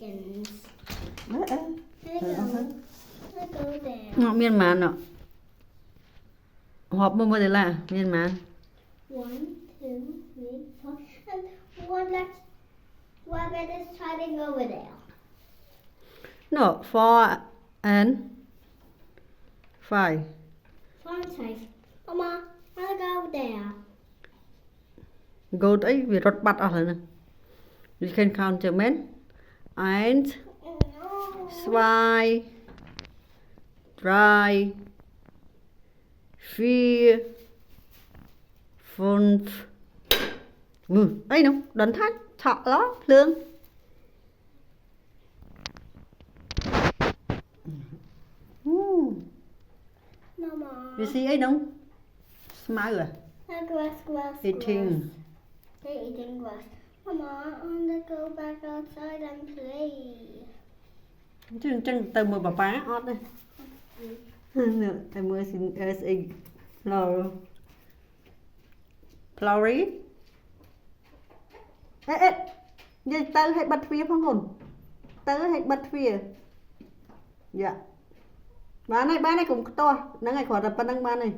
seconds. Ê, ê. Let Rồi, go. thôi. Let go there. Ngọ miên màn nọ. Họp mơ mơ thế là miên màn. 1, 2, 3, 4. And what better starting over there? No, 4 and 5. 4 and 5. Mama, I'll go there. Go đấy vì rất bắt ở này. You can count them in. Eins, No. zwei, drei, vier, fünf. Ấy đâu, đánh thắt, thọ đó, lương. Mama. You see ấy đâu? Smile à? Grass. Eating. They're eating grass. Mama, I want to go back outside and play. Chứ chân từ mùi bà bá ót đây. Nữa, từ mùi xin S.A. Flowery. Ê, vậy tớ hãy bật phía phong hồn. Tớ hãy bật phía. Dạ. Bán này cũng to. Nó ngày khỏi đập bán này.